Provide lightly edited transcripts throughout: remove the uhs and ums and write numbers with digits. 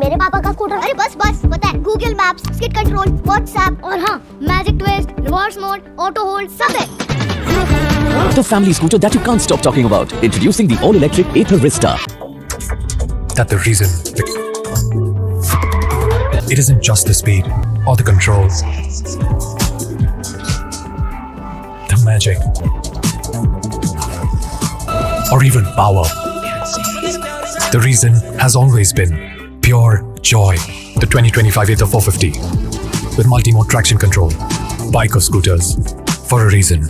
मेरे पापा का स्कूटर। अरे बस बस, पता है Google maps, skid control, WhatsApp और हाँ magic twist, reverse mode, auto hold सब है। The family scooter that you can't stop talking about. Introducing the all-electric Ather Vista. That the reason it isn't just the speed or the control, the magic, or even power. The reason has always been pure joy. The 2025 Ather 450 with multi-mode traction control, bike or scooters for a reason.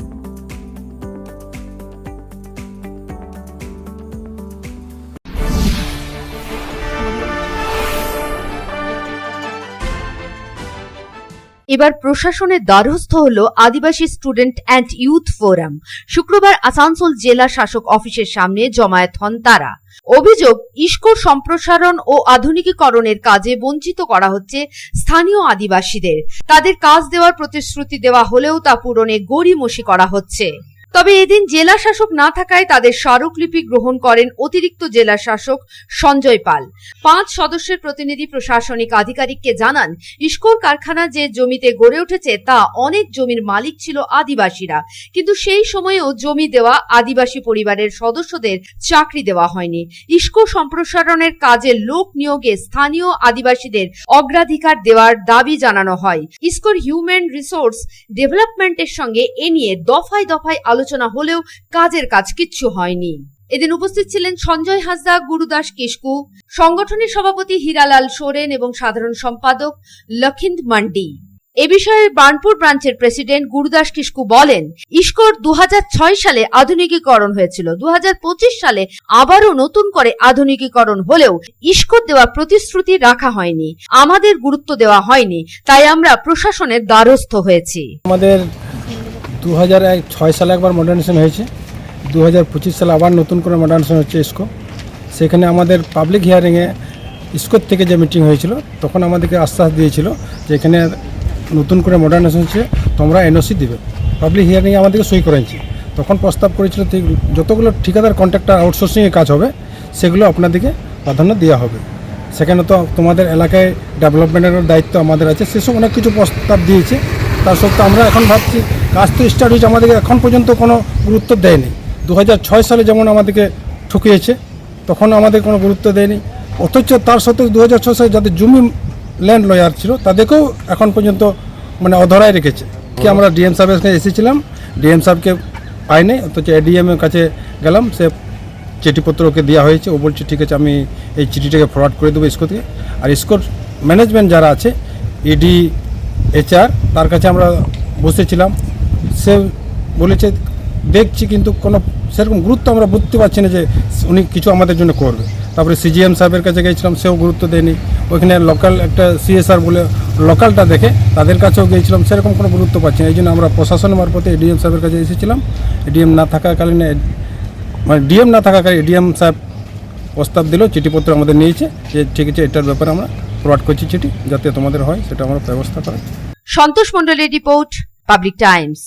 এবার প্রশাসনের দ্বারস্থ হল আদিবাসী student and youth forum. শুক্রবার আসানসোল জেলা শাসক অফিসের সামনে জমায়েত হন তারা। অভিযোগ, ইস্কোর সম্প্রসারণ ও আধুনিকীকরণের কাজে বঞ্চিত করা হচ্ছে স্থানীয় আদিবাসীদের। তাদের কাজ দেওয়ার প্রতিশ্রুতি দেওয়া হলেও তা পূরণে গড়িমসি করা হচ্ছে। তবে এদিন জেলা শাসক না থাকায় তাদের স্মারকলিপি গ্রহণ করেন অতিরিক্ত জেলা শাসক সঞ্জয় পাল। 5 সদস্যের প্রতিনিধি প্রশাসনিক আধিকারিককে জানান, ইস্কোর কারখানা যে জমিতে গড়ে উঠেছে তা অনেক জমির মালিক ছিল আদিবাসীরা, কিন্তু সেই সময়েও জমি দেওয়া আদিবাসী পরিবারের সদস্যদের চাকরি দেওয়া হয়নি। ইস্কো সম্প্রসারণের কাজে লোক নিয়োগে স্থানীয় আদিবাসীদের অগ্রাধিকার দেওয়ার দাবি জানানো হয়। ইস্কোর হিউম্যান রিসোর্স ডেভেলপমেন্টের সঙ্গে এ নিয়ে দফায় দফায় আলোচনা হলেও কাজের কাজ কিচ্ছু হয়নি। এদিন উপস্থিত ছিলেন সঞ্জয় হাসদা, গুরুদাস কিস্কু, সংগঠনের সভাপতি হীরালাল সোরেন এবং সাধারণ সম্পাদক লখিন্দ মান্ডি। এ বিষয়ে বার্নপুর ব্রাঞ্চের প্রেসিডেন্ট গুরুদাস কিস্কু বলেন, ইস্কোর 2006 সালে আধুনিকীকরণ হয়েছিল। 2025 সালে আবারও নতুন করে আধুনিকীকরণ হলেও ইস্কোর দেওয়া প্রতিশ্রুতি রাখা হয়নি, আমাদের গুরুত্ব দেওয়া হয়নি, তাই আমরা প্রশাসনের দ্বারস্থ হয়েছি। আমাদের 2006 সালে একবার মডার্নাইজেশন হয়েছে, 2025 সালে আবার নতুন করে মডার্নাইজেশন হচ্ছে ইস্কো। সেখানে আমাদের পাবলিক হিয়ারিংয়ে ইস্কোর থেকে যে মিটিং হয়েছিল তখন আমাদেরকে আশ্বাস দিয়েছিল যে এখানে নতুন করে মডার্নাইজেশন হচ্ছে, তোমরা এনওসি দিবে। পাবলিক হিয়ারিংয়ে আমাদেরকে সই করেছি। তখন প্রস্তাব করেছিল যতগুলো ঠিকাদার কন্ট্রাক্টর আউটসোর্সিংয়ে কাজ হবে সেগুলো আপনাদেরকে প্রাধান্য দেওয়া হবে। সেখানে তো তোমাদের এলাকায় ডেভেলপমেন্টের দায়িত্ব আমাদের আছে, সেসব অনেক কিছু প্রস্তাব দিয়েছে। তার সত্ত্বেও আমরা এখন ভাবছি কাজ তো স্টার্ট হয়েছে, আমাদেরকে এখন পর্যন্ত কোনো গুরুত্ব দেয়নি। 2006 সালে যেমন আমাদেরকে ঠকিয়েছে তখন আমাদের কোনো গুরুত্ব দেয়নি, অথচ তার সত্ত্বেও 2006 সালে যাদের জমি ল্যান্ড লয়ার ছিল তাদেরকেও এখন পর্যন্ত মানে অধরায় রেখেছে। কি আমরা ডিএম সাহেবের কাছে এসেছিলাম, ডিএম সাহেবকে পাইনি, অথচ এডিএম এর কাছে গেলাম, সে চিঠিপত্র ওকে দেওয়া হয়েছে। ও বলছে ঠিক আছে, আমি এই চিঠিটাকে ফরওয়ার্ড করে দেবো ইস্কো থেকে। আর ইস্কোর ম্যানেজমেন্ট যারা আছে, ইডি, HR, তার কাছে আমরা বসেছিলাম, সে বলেছে দেখছি, কিন্তু কোনো সেরকম গুরুত্ব আমরা বুঝতে পারছি না যে উনি কিছু আমাদের জন্য করবে। তারপরে CGM সাহেবের কাছে গিয়েছিলাম, সেও গুরুত্ব দেয়নি। ওইখানে লোকাল একটা CSR বলে লোকালটা দেখে তাদের কাছেও গিয়েছিলাম, সেরকম কোনো গুরুত্ব পাচ্ছি না। এই জন্য আমরা প্রশাসনের মারফতে এডিএম সাহেবের কাছে এসেছিলাম। এডিএম না থাকাকালীন মানে ডিএম না থাকাকালীন এডিএম সাহেব প্রস্তাব দিল, চিঠিপত্র আমাদের নিয়েছে যে ঠিক আছে এটার ব্যাপারে আমরা ফরওয়ার্ড করছি চিঠি, যাতে তোমাদের হয় সেটা আমরা ব্যবস্থা করি। সন্তোষ মণ্ডলের রিপোর্ট, পাবলিক টাইমস।